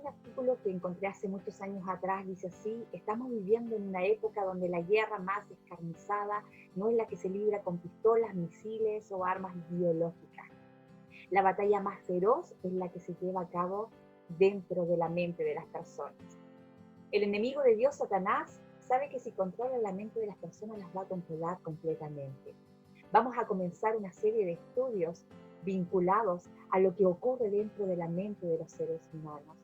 un artículo que encontré hace muchos años atrás, dice así: estamos viviendo en una época donde la guerra más descarnizada no es la que se libra con pistolas, misiles o armas biológicas. La batalla más feroz es la que se lleva a cabo dentro de la mente de las personas. El enemigo de Dios, Satanás, sabe que si controla la mente de las personas las va a controlar completamente. Vamos a comenzar una serie de estudios vinculados a lo que ocurre dentro de la mente de los seres humanos.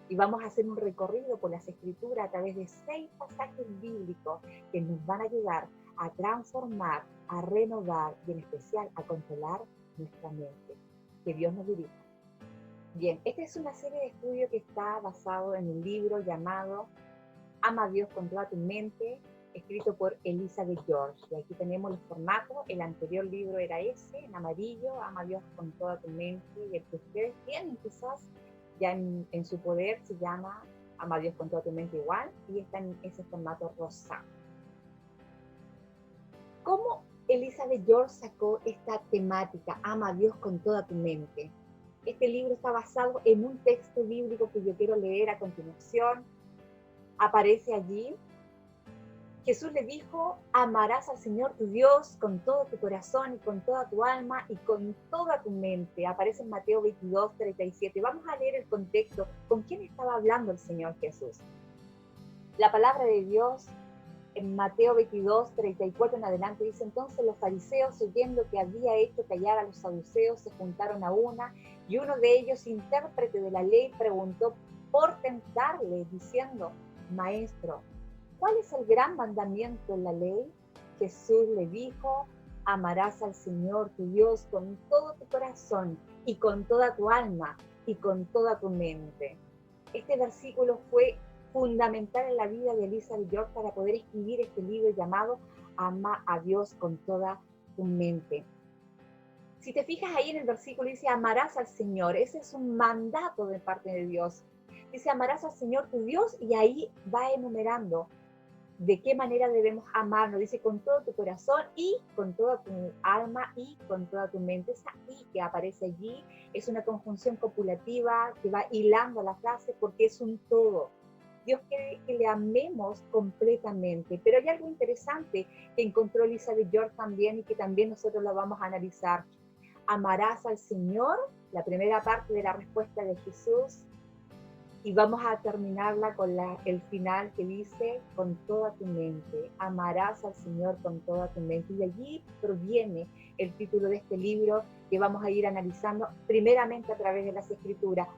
Y vamos a hacer un recorrido por las escrituras a través de 6 pasajes bíblicos que nos van a ayudar a transformar, a renovar y en especial a controlar nuestra mente. Que Dios nos dirija. Bien, esta es una serie de estudios que está basado en un libro llamado Ama a Dios con toda tu mente, escrito por Elizabeth George. Y aquí tenemos el formato. El anterior libro era ese, en amarillo, Ama a Dios con toda tu mente. Y el que ustedes tienen quizás ya en su poder se llama Ama a Dios con toda tu mente igual, y está en ese formato rosado. ¿Cómo Elizabeth George sacó esta temática, Ama a Dios con toda tu mente? Este libro está basado en un texto bíblico que yo quiero leer a continuación. Aparece allí: Jesús le dijo: amarás al Señor tu Dios con todo tu corazón y con toda tu alma y con toda tu mente. Aparece en Mateo 22:37. Vamos a leer el contexto. ¿Con quién estaba hablando el Señor Jesús? La palabra de Dios en Mateo 22:34 en adelante dice: entonces los fariseos, oyendo que había hecho callar a los saduceos, se juntaron a una, y uno de ellos, intérprete de la ley, preguntó por tentarle, diciendo: Maestro, ¿cuál es el gran mandamiento en la ley? Jesús le dijo: amarás al Señor tu Dios con todo tu corazón y con toda tu alma y con toda tu mente. Este versículo fue fundamental en la vida de Elizabeth George para poder escribir este libro llamado Ama a Dios con toda tu mente. Si te fijas ahí en el versículo dice: amarás al Señor. Ese es un mandato de parte de Dios. Dice: amarás al Señor tu Dios, y ahí va enumerando de qué manera debemos amarlo. Dice: con todo tu corazón y con toda tu alma y con toda tu mente. Esa y que aparece allí es una conjunción copulativa que va hilando la frase porque es un todo. Dios quiere que le amemos completamente. Pero hay algo interesante que encontró Elizabeth George también y que también nosotros lo vamos a analizar. Amarás al Señor, la primera parte de la respuesta de Jesús, y vamos a terminarla con el final que dice: con toda tu mente. Amarás al Señor con toda tu mente. Y de allí proviene el título de este libro que vamos a ir analizando primeramente a través de las Escrituras.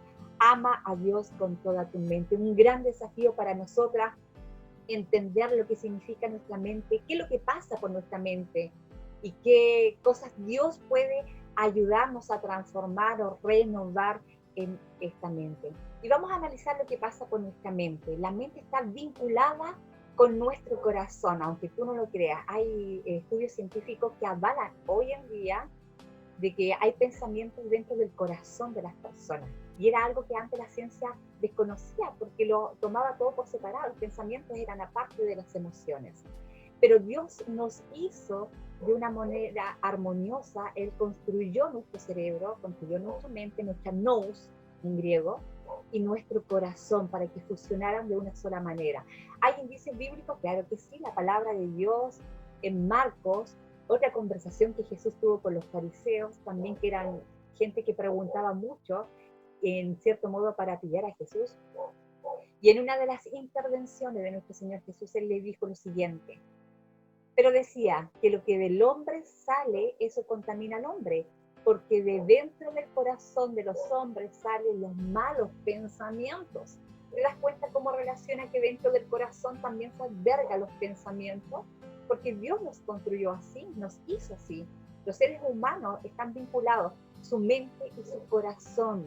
Ama a Dios con toda tu mente. Un gran desafío para nosotras entender lo que significa nuestra mente, qué es lo que pasa por nuestra mente y qué cosas Dios puede ayudarnos a transformar o renovar en esta mente. Y vamos a analizar lo que pasa por nuestra mente. La mente está vinculada con nuestro corazón, aunque tú no lo creas. Hay estudios científicos que avalan hoy en día de que hay pensamientos dentro del corazón de las personas. Y era algo que antes la ciencia desconocía porque lo tomaba todo por separado. Los pensamientos eran aparte de las emociones. Pero Dios nos hizo de una manera armoniosa. Él construyó nuestro cerebro, construyó nuestra mente, nuestra nous en griego, y nuestro corazón para que funcionaran de una sola manera. ¿Hay indicios bíblicos? Claro que sí. La palabra de Dios en Marcos, otra conversación que Jesús tuvo con los fariseos, también que eran gente que preguntaba mucho, en cierto modo, para pillar a Jesús. Y en una de las intervenciones de nuestro Señor Jesús, Él le dijo lo siguiente: pero decía que lo que del hombre sale, eso contamina al hombre, porque de dentro del corazón de los hombres salen los malos pensamientos. ¿Te das cuenta cómo relaciona que dentro del corazón también se alberga los pensamientos? Porque Dios nos construyó así, nos hizo así. Los seres humanos están vinculados, su mente y su corazón.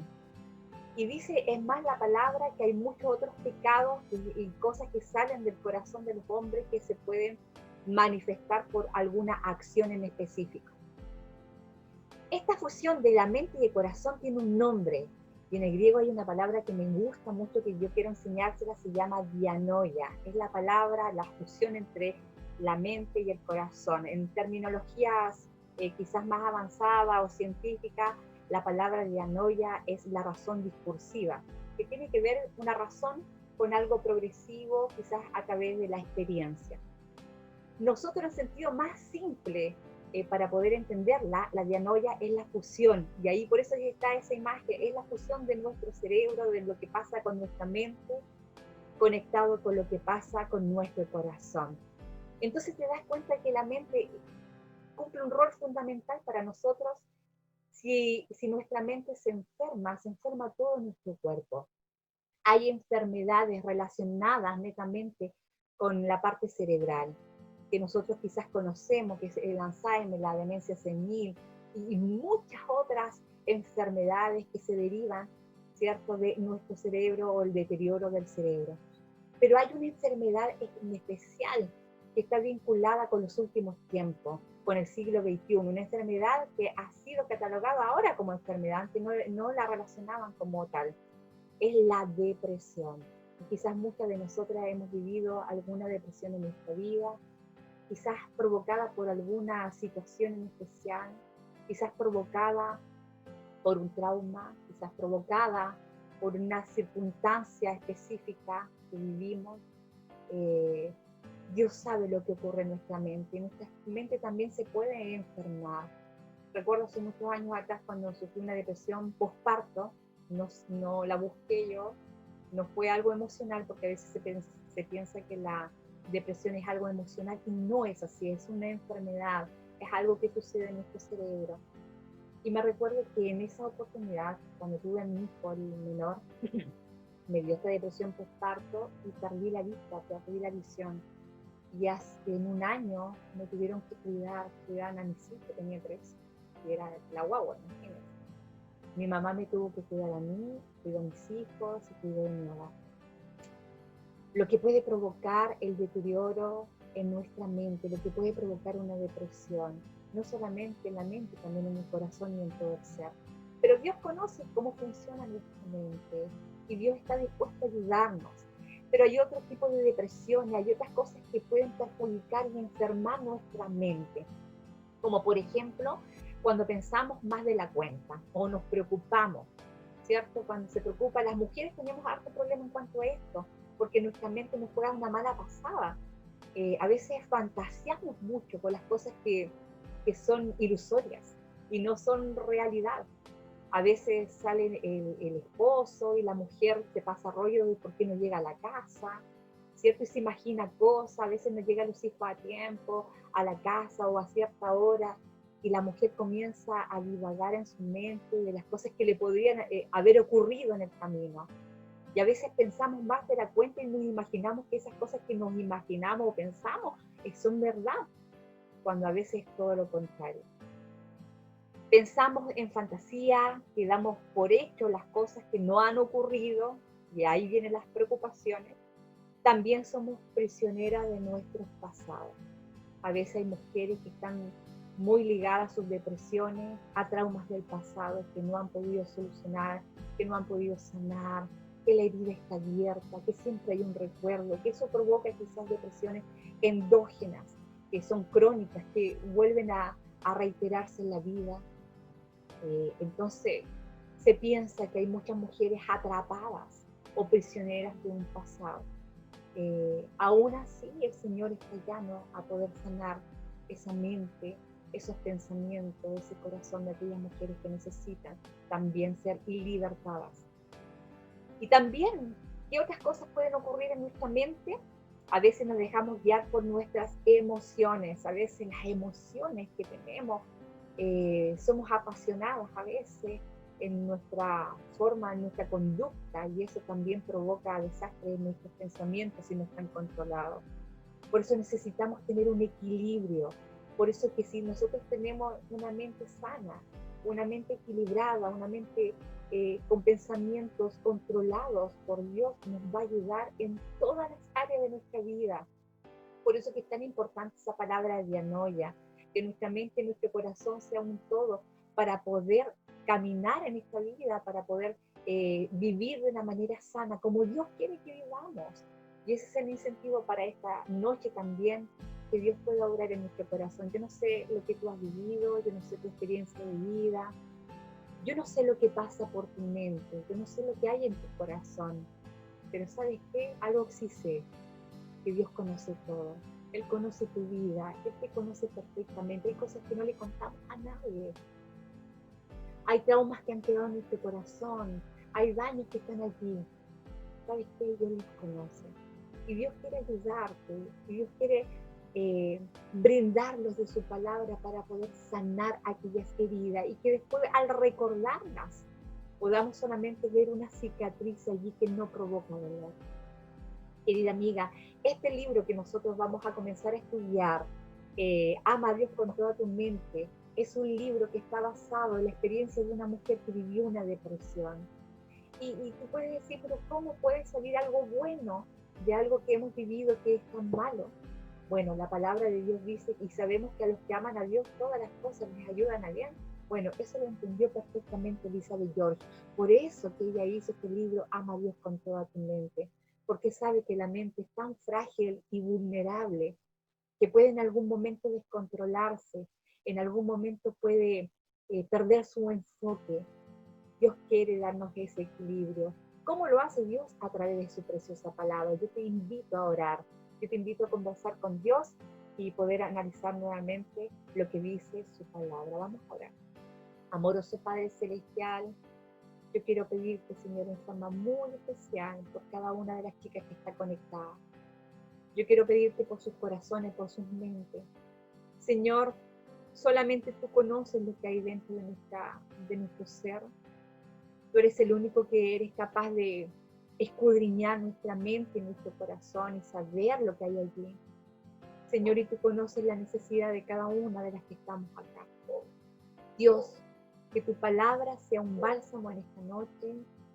Y dice, es más la palabra, que hay muchos otros pecados y cosas que salen del corazón de los hombres que se pueden manifestar por alguna acción en específico. Esta fusión de la mente y el corazón tiene un nombre, y en el griego hay una palabra que me gusta mucho, que yo quiero enseñársela, se llama dianoia. Es la palabra, la fusión entre la mente y el corazón. En terminologías quizás más avanzadas o científicas, La palabra dianoia es la razón discursiva, que tiene que ver una razón con algo progresivo, quizás a través de la experiencia. Nosotros, en el sentido más simple, para poder entenderla, la dianoia es la fusión, y ahí por eso está esa imagen, es la fusión de nuestro cerebro, de lo que pasa con nuestra mente, conectado con lo que pasa con nuestro corazón. Entonces te das cuenta que la mente cumple un rol fundamental para nosotros. Si nuestra mente se enferma todo nuestro cuerpo. Hay enfermedades relacionadas netamente con la parte cerebral, que nosotros quizás conocemos, que es el Alzheimer, la demencia senil y muchas otras enfermedades que se derivan, ¿cierto?, de nuestro cerebro o el deterioro del cerebro. Pero hay una enfermedad en especial que está vinculada con los últimos tiempos, con el siglo XXI, una enfermedad que ha sido catalogada ahora como enfermedad, que no la relacionaban como tal, es la depresión. Y quizás muchas de nosotras hemos vivido alguna depresión en nuestra vida, quizás provocada por alguna situación en especial, quizás provocada por un trauma, quizás provocada por una circunstancia específica que vivimos. Dios sabe lo que ocurre en nuestra mente. Nuestra mente también se puede enfermar. Recuerdo hace muchos años atrás cuando sufrí una depresión postparto, no la busqué yo, no fue algo emocional, porque a veces se piensa que la depresión es algo emocional y no es así, es una enfermedad, es algo que sucede en nuestro cerebro. Y me recuerdo que en esa oportunidad, cuando tuve a mi hijo, el menor, me dio esta depresión postparto y perdí la vista, perdí la visión. Y en un año me tuvieron que cuidaban a mis hijos, tenía 3, y era la guagua, imagínense. Mi mamá me tuvo que cuidar a mí, cuidó a mis hijos y cuidó de mi hogar. Lo que puede provocar el deterioro en nuestra mente, lo que puede provocar una depresión, no solamente en la mente, también en el corazón y en todo el ser. Pero Dios conoce cómo funciona nuestra mente y Dios está dispuesto a ayudarnos. Pero hay otro tipo de depresiones, hay otras cosas que pueden perjudicar y enfermar nuestra mente, como por ejemplo cuando pensamos más de la cuenta o nos preocupamos, ¿cierto? Cuando se preocupa, las mujeres tenemos harto problema en cuanto a esto, porque nuestra mente nos juega una mala pasada. A veces fantaseamos mucho con las cosas que son ilusorias y no son realidad. A veces sale el esposo y la mujer se pasa rollo de por qué no llega a la casa, ¿cierto? Y se imagina cosas, a veces no llegan los hijos a tiempo, a la casa o a cierta hora, y la mujer comienza a divagar en su mente de las cosas que le podrían haber ocurrido en el camino. Y a veces pensamos más de la cuenta y nos imaginamos que esas cosas que nos imaginamos o pensamos son verdad, cuando a veces es todo lo contrario. Pensamos en fantasía, que damos por hecho las cosas que no han ocurrido, y ahí vienen las preocupaciones. También somos prisioneras de nuestros pasados. A veces hay mujeres que están muy ligadas a sus depresiones, a traumas del pasado que no han podido solucionar, que no han podido sanar, que la herida está abierta, que siempre hay un recuerdo, que eso provoca quizás depresiones endógenas, que son crónicas, que vuelven a reiterarse en la vida. Entonces se piensa que hay muchas mujeres atrapadas o prisioneras de un pasado. Aún así el Señor está llano a poder sanar esa mente, esos pensamientos, ese corazón de aquellas mujeres que necesitan también ser libertadas. Y también, ¿qué otras cosas pueden ocurrir en nuestra mente? A veces nos dejamos guiar por nuestras emociones, a veces las emociones que tenemos, somos apasionadas a veces en nuestra forma, en nuestra conducta, y eso también provoca desastres en nuestros pensamientos si no están controlados. Por eso necesitamos tener un equilibrio. Por eso que si nosotros tenemos una mente sana, una mente equilibrada, una mente con pensamientos controlados por Dios, nos va a ayudar en todas las áreas de nuestra vida. Por eso que es tan importante esa palabra de dianoia, que nuestra mente y nuestro corazón sea un todo para poder caminar en esta vida, para poder vivir de una manera sana, como Dios quiere que vivamos. Y ese es el incentivo para esta noche también, que Dios pueda obrar en nuestro corazón. Yo no sé lo que tú has vivido, yo no sé tu experiencia de vida, Yo no sé lo que pasa por tu mente, yo no sé lo que hay en tu corazón, pero ¿sabes qué? Algo sí sé, que Dios conoce todo. Él conoce tu vida, Él te conoce perfectamente. Hay cosas que no le contamos a nadie. Hay traumas que han quedado en nuestro corazón, hay daños que están allí. ¿Sabes qué? Dios los conoce. Y Dios quiere ayudarte, y Dios quiere brindarlos de su palabra para poder sanar aquellas heridas y que después al recordarlas podamos solamente ver una cicatriz allí que no provoca dolor. Querida amiga, este libro que nosotros vamos a comenzar a estudiar, Ama a Dios con toda tu mente, es un libro que está basado en la experiencia de una mujer que vivió una depresión. Y tú puedes decir, pero ¿cómo puede salir algo bueno de algo que hemos vivido que es tan malo? Bueno, la palabra de Dios dice, y sabemos que a los que aman a Dios todas las cosas les ayudan a bien. Bueno, eso lo entendió perfectamente Elizabeth George. Por eso que ella hizo este libro, Ama a Dios con toda tu mente, porque sabe que la mente es tan frágil y vulnerable que puede en algún momento descontrolarse, en algún momento puede perder su enfoque. Dios quiere darnos ese equilibrio. ¿Cómo lo hace Dios? A través de su preciosa palabra. Yo te invito a orar, yo te invito a conversar con Dios y poder analizar nuevamente lo que dice su palabra. Vamos a orar. Amoroso Padre Celestial, yo quiero pedirte, Señor, en forma muy especial por cada una de las chicas que está conectada. Yo quiero pedirte por sus corazones, por sus mentes. Señor, solamente tú conoces lo que hay dentro de nuestro ser. Tú eres el único que eres capaz de escudriñar nuestra mente y nuestro corazón y saber lo que hay allí. Señor, y tú conoces la necesidad de cada una de las que estamos acá. Dios, que tu palabra sea un bálsamo en esta noche,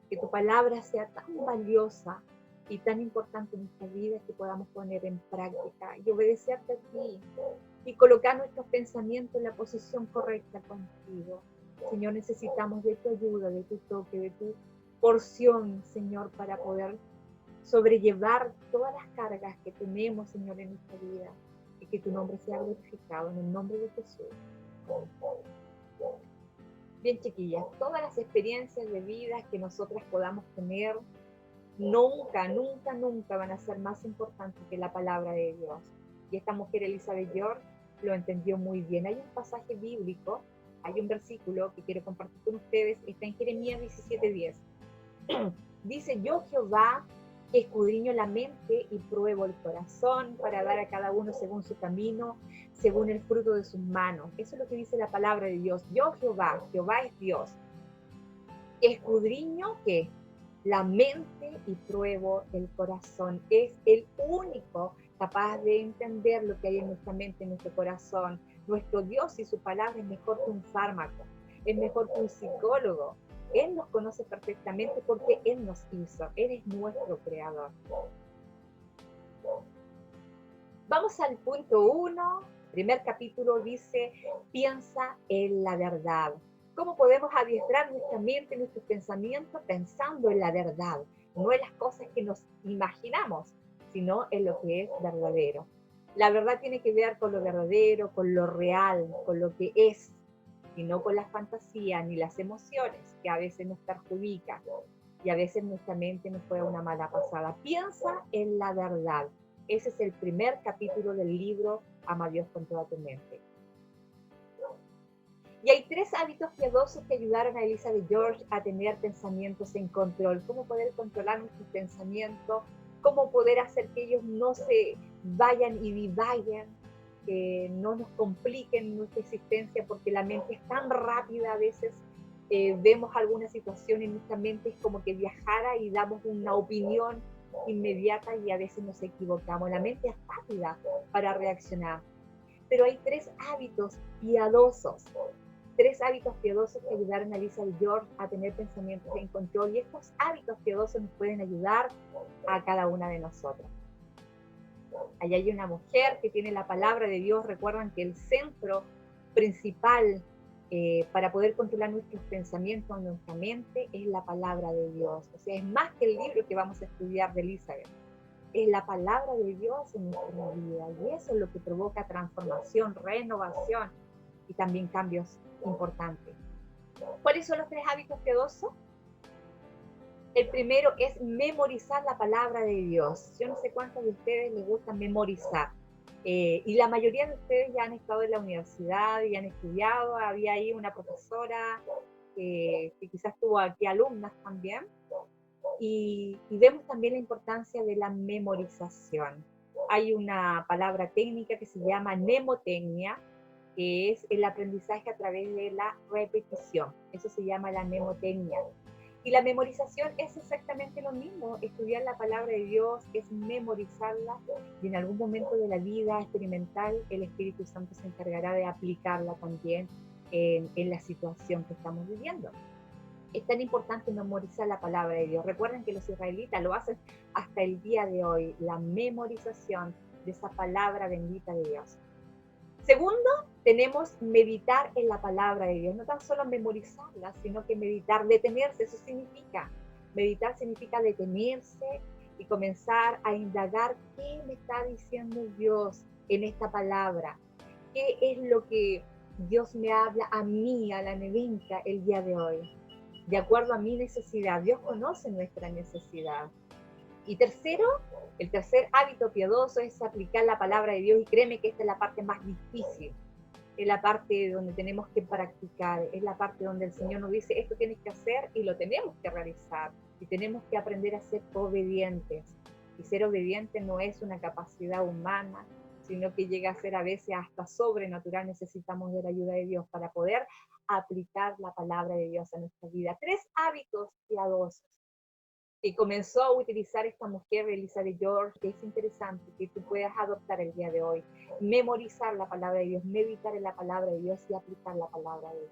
que tu palabra sea tan valiosa y tan importante en nuestra vida que podamos poner en práctica y obedecerte a ti y colocar nuestros pensamientos en la posición correcta contigo. Señor, necesitamos de tu ayuda, de tu toque, de tu porción, Señor, para poder sobrellevar todas las cargas que tenemos, Señor, en nuestra vida y que tu nombre sea glorificado en el nombre de Jesús. Bien, chiquillas, todas las experiencias de vida que nosotras podamos tener nunca, nunca, nunca van a ser más importantes que la palabra de Dios. Y esta mujer, Elizabeth George, lo entendió muy bien. Hay un pasaje bíblico, hay un versículo que quiero compartir con ustedes, está en Jeremías 17:10. Dice, yo Jehová escudriño la mente y pruebo el corazón para dar a cada uno según su camino, según el fruto de sus manos. Eso es lo que dice la palabra de Dios. Yo Jehová, Jehová es Dios. Escudriño que la mente y pruebo el corazón. Es el único capaz de entender lo que hay en nuestra mente, en nuestro corazón. Nuestro Dios y su palabra es mejor que un fármaco, es mejor que un psicólogo. Él nos conoce perfectamente porque Él nos hizo. Él es nuestro creador. Vamos al punto 1. Primer capítulo dice, piensa en la verdad. ¿Cómo podemos adiestrar nuestra mente, nuestros pensamientos pensando en la verdad? No en las cosas que nos imaginamos, sino en lo que es verdadero. La verdad tiene que ver con lo verdadero, con lo real, con lo que es, y no con las fantasías ni las emociones que a veces nos perjudican y a veces nuestra mente nos juega una mala pasada. Piensa en la verdad. Ese es el primer capítulo del libro Ama a Dios con toda tu mente. Y hay 3 hábitos piadosos que ayudaron a Elizabeth George a tener pensamientos en control. Cómo poder controlar nuestros pensamientos, cómo poder hacer que ellos no se vayan y divayan, que no nos compliquen nuestra existencia, porque la mente es tan rápida a veces. Vemos alguna situación en nuestra mente, es como que viajara y damos una opinión inmediata y a veces nos equivocamos. La mente es rápida para reaccionar. Pero hay 3 hábitos piadosos. 3 hábitos piadosos que ayudaron a Elizabeth George a tener pensamientos en control, y estos hábitos piadosos nos pueden ayudar a cada una de nosotras. Allá hay una mujer que tiene la palabra de Dios. Recuerdan que el centro principal para poder controlar nuestros pensamientos, nuestra mente, es la palabra de Dios. O sea, es más que el libro que vamos a estudiar de Elizabeth. Es la palabra de Dios en nuestra vida, y eso es lo que provoca transformación, renovación y también cambios importantes. ¿Cuáles son los 3 hábitos piadosos? El primero es memorizar la palabra de Dios. Yo no sé cuántos de ustedes les gusta memorizar. Y la mayoría de ustedes ya han estado en la universidad y han estudiado. Había ahí una profesora que quizás tuvo aquí alumnas también. Y vemos también la importancia de la memorización. Hay una palabra técnica que se llama mnemotecnia, que es el aprendizaje a través de la repetición. Eso se llama la mnemotecnia. Y la memorización es exactamente lo mismo. Estudiar la palabra de Dios es memorizarla y en algún momento de la vida experimental el Espíritu Santo se encargará de aplicarla también en la situación que estamos viviendo. Es tan importante memorizar la palabra de Dios. Recuerden que los israelitas lo hacen hasta el día de hoy, la memorización de esa palabra bendita de Dios. Segundo, tenemos meditar en la palabra de Dios, no tan solo memorizarla, sino que meditar, detenerse, eso significa. Meditar significa detenerse y comenzar a indagar qué me está diciendo Dios en esta palabra, qué es lo que Dios me habla a mí, a la nevinca, el día de hoy, de acuerdo a mi necesidad. Dios conoce nuestra necesidad. Y tercero, el tercer hábito piadoso es aplicar la palabra de Dios, y créeme que esta es la parte más difícil, es la parte donde tenemos que practicar, es la parte donde el Señor nos dice, esto tienes que hacer y lo tenemos que realizar, y tenemos que aprender a ser obedientes. Y ser obediente no es una capacidad humana, sino que llega a ser a veces hasta sobrenatural. Necesitamos de la ayuda de Dios para poder aplicar la palabra de Dios a nuestra vida. 3 hábitos piadosos que comenzó a utilizar esta mujer, Elizabeth George, que es interesante que tú puedas adoptar el día de hoy, memorizar la palabra de Dios, meditar en la palabra de Dios y aplicar la palabra de Dios.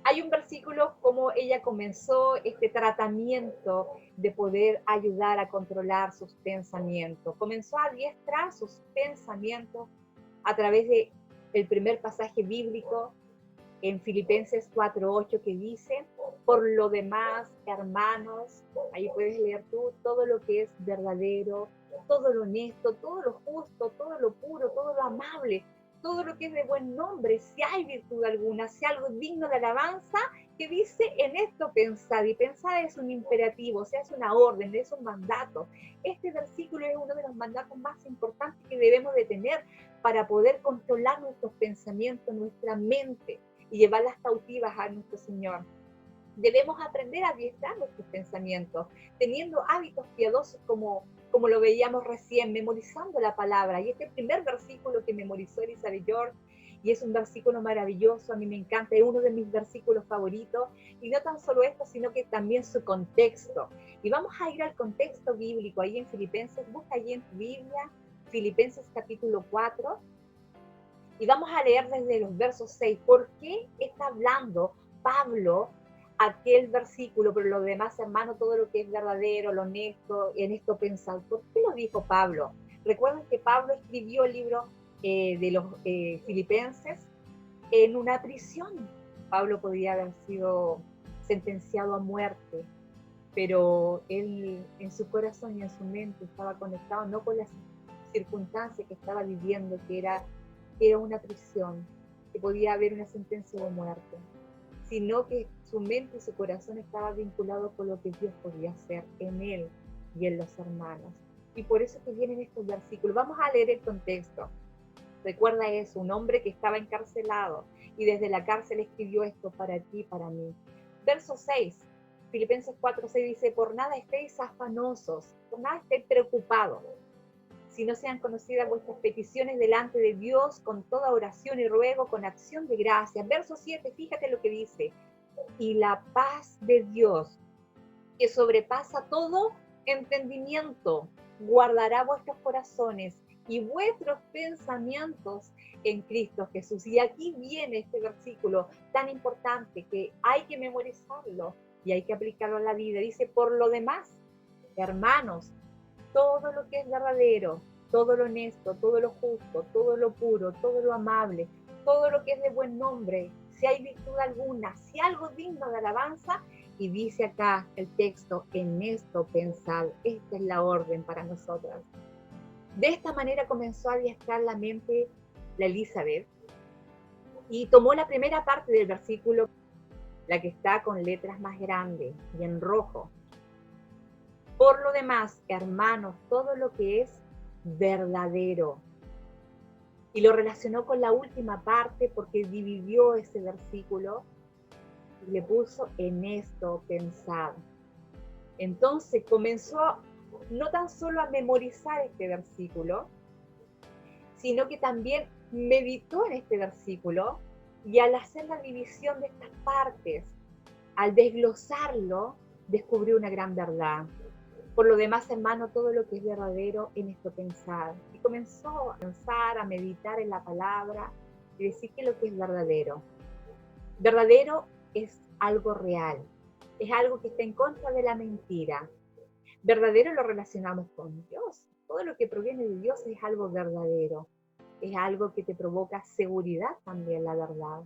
Hay un versículo como ella comenzó este tratamiento de poder ayudar a controlar sus pensamientos. Comenzó a adiestrar sus pensamientos a través de el primer pasaje bíblico en Filipenses 4:8 que dice, por lo demás, hermanos, ahí puedes leer tú, todo lo que es verdadero, todo lo honesto, todo lo justo, todo lo puro, todo lo amable, todo lo que es de buen nombre, si hay virtud alguna, si algo digno de alabanza, que dice en esto pensad, y pensar es un imperativo, o sea, es una orden, es un mandato. Este versículo es uno de los mandatos más importantes que debemos de tener para poder controlar nuestros pensamientos, nuestra mente, y llevarlas cautivas a nuestro Señor. Debemos aprender a adiestrar nuestros pensamientos, teniendo hábitos piadosos como lo veíamos recién, memorizando la palabra. Y este primer versículo que memorizó Elizabeth George, y es un versículo maravilloso, a mí me encanta, es uno de mis versículos favoritos, y no tan solo esto, sino que también su contexto. Y vamos a ir al contexto bíblico, ahí en Filipenses, busca allí en tu Biblia, Filipenses capítulo 4, y vamos a leer desde los versos 6. ¿Por qué está hablando Pablo aquel versículo? Pero los demás, hermanos, todo lo que es verdadero, lo honesto, en esto pensad. ¿Por qué lo dijo Pablo? Recuerden que Pablo escribió el libro de los Filipenses en una prisión. Pablo podía haber sido sentenciado a muerte, pero él en su corazón y en su mente estaba conectado no con las circunstancias que estaba viviendo, que era una prisión, que podía haber una sentencia de muerte, sino que su mente y su corazón estaban vinculados con lo que Dios podía hacer en él y en los hermanos. Y por eso que vienen estos versículos. Vamos a leer el contexto. Recuerda eso, un hombre que estaba encarcelado y desde la cárcel escribió esto para ti y para mí. Verso 6, Filipenses 4:6 dice, por nada estéis afanosos, por nada estéis preocupados, si no sean conocidas vuestras peticiones delante de Dios con toda oración y ruego, con acción de gracias. Verso 7, fíjate lo que dice, y la paz de Dios, que sobrepasa todo entendimiento, guardará vuestros corazones y vuestros pensamientos en Cristo Jesús. Y aquí viene este versículo tan importante que hay que memorizarlo y hay que aplicarlo a la vida. Dice, por lo demás, hermanos, todo lo que es verdadero, todo lo honesto, todo lo justo, todo lo puro, todo lo amable, todo lo que es de buen nombre, si hay virtud alguna, si algo digno de alabanza, y dice acá el texto, en esto pensad, esta es la orden para nosotras. De esta manera comenzó a adiestrar la mente la Elizabeth Y tomó la primera parte del versículo, la que está con letras más grandes y en rojo. Por lo demás, hermanos, todo lo que es verdadero. Y lo relacionó con la última parte porque dividió ese versículo y le puso en esto pensad. Entonces comenzó no tan solo a memorizar este versículo, sino que también meditó en este versículo y al hacer la división de estas partes, al desglosarlo, descubrió una gran verdad. Por lo demás, hermano, todo lo que es verdadero, en esto pensar. Y comenzó a pensar, a meditar en la palabra y decir que lo que es verdadero. Verdadero es algo real, es algo que está en contra de la mentira. Verdadero lo relacionamos con Dios. Todo lo que proviene de Dios es algo verdadero. Es algo que te provoca seguridad también, la verdad.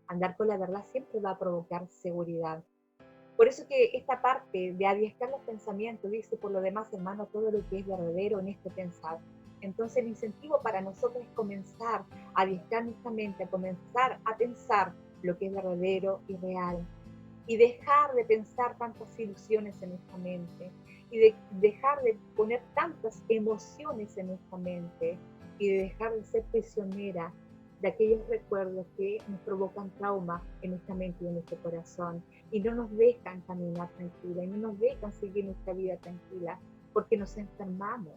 Andar con la verdad siempre va a provocar seguridad. Por eso que esta parte de adiestrar los pensamientos dice, por lo demás, hermano, todo lo que es verdadero en este pensar. Entonces el incentivo para nosotros es comenzar a adiestrar nuestra mente, a comenzar a pensar lo que es verdadero y real. Y dejar de pensar tantas ilusiones en nuestra mente. Y de dejar de poner tantas emociones en nuestra mente. Y de dejar de ser prisionera de aquellos recuerdos que nos provocan trauma en nuestra mente y en nuestro corazón y no nos dejan caminar tranquila y no nos dejan seguir nuestra vida tranquila porque nos enfermamos.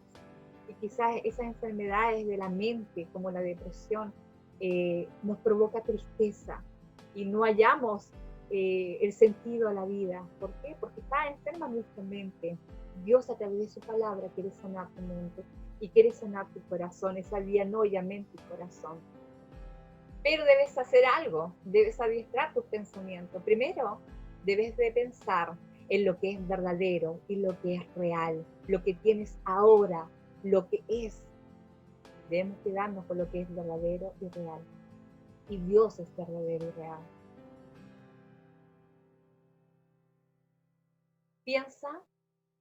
Y quizás esas enfermedades de la mente, como la depresión, nos provoca tristeza y no hallamos el sentido a la vida. ¿Por qué? Porque está enferma nuestra mente. Dios a través de su palabra quiere sanar tu mente y quiere sanar tu corazón, esa dianoia mente y corazón. Pero debes hacer algo, debes adiestrar tus pensamientos. Primero, debes de pensar en lo que es verdadero y lo que es real, lo que tienes ahora, lo que es. Debemos quedarnos con lo que es verdadero y real. Y Dios es verdadero y real. Piensa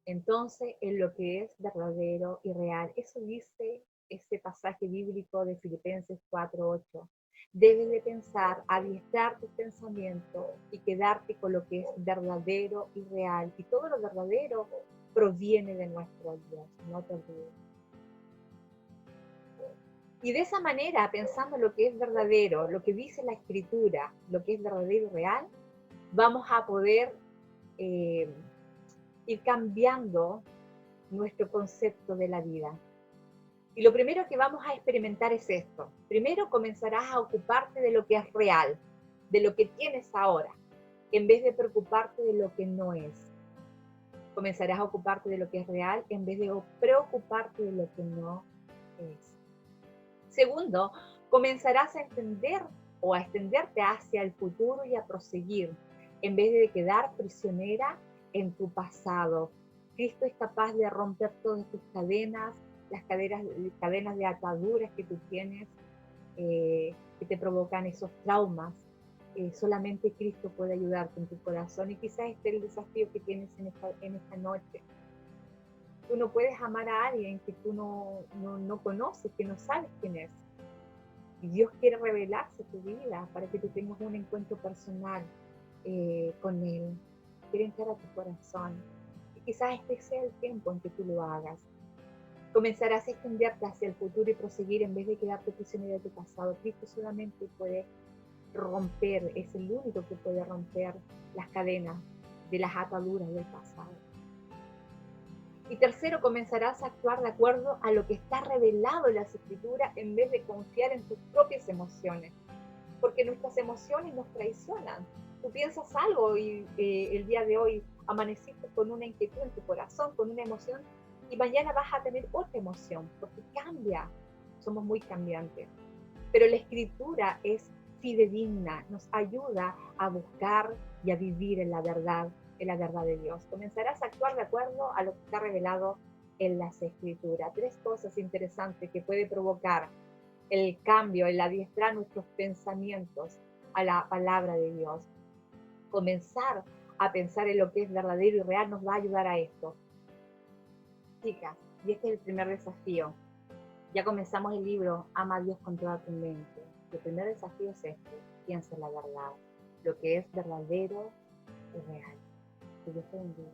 entonces en lo que es verdadero y real. Eso dice este pasaje bíblico de Filipenses 4:8. Debes de pensar, adiestrar tus pensamientos y quedarte con lo que es verdadero y real. Y todo lo verdadero proviene de nuestro Dios, no te olvides. Y de esa manera, pensando lo que es verdadero, lo que dice la Escritura, lo que es verdadero y real, vamos a poder ir cambiando nuestro concepto de la vida. Y lo primero que vamos a experimentar es esto. Primero comenzarás a ocuparte de lo que es real, de lo que tienes ahora, en vez de preocuparte de lo que no es. Comenzarás a ocuparte de lo que es real en vez de preocuparte de lo que no es. Segundo, comenzarás a entender o a extenderte hacia el futuro y a proseguir, en vez de quedar prisionera en tu pasado. Cristo es capaz de romper todas tus cadenas, las cadenas de ataduras que tú tienes, que te provocan esos traumas. Solamente Cristo puede ayudarte en tu corazón y quizás este es el desafío que tienes en esta noche. Tú no puedes amar a alguien que tú no conoces, que no sabes quién es. Y Dios quiere revelarse a tu vida para que tú tengas un encuentro personal con Él. Quiere entrar a tu corazón. Y quizás este sea el tiempo en que tú lo hagas. Comenzarás a extenderte hacia el futuro y proseguir en vez de quedarte prisionero de tu pasado. Cristo solamente puede romper, es el único que puede romper las cadenas de las ataduras del pasado. Y tercero, comenzarás a actuar de acuerdo a lo que está revelado en las Escrituras en vez de confiar en tus propias emociones. Porque nuestras emociones nos traicionan. Tú piensas algo y el día de hoy amaneciste con una inquietud en tu corazón, con una emoción, y mañana vas a tener otra emoción, porque cambia. Somos muy cambiantes. Pero la Escritura es fidedigna, nos ayuda a buscar y a vivir en la verdad de Dios. Comenzarás a actuar de acuerdo a lo que está revelado en las Escrituras. Tres cosas interesantes que puede provocar el cambio, el adiestrar nuestros pensamientos a la palabra de Dios. Comenzar a pensar en lo que es verdadero y real nos va a ayudar a esto. Chicas, y este es el primer desafío. Ya comenzamos el libro Ama a Dios con toda tu mente. el primer desafío es este, piensa en la verdad, lo que es verdadero es real. Que Dios te bendiga.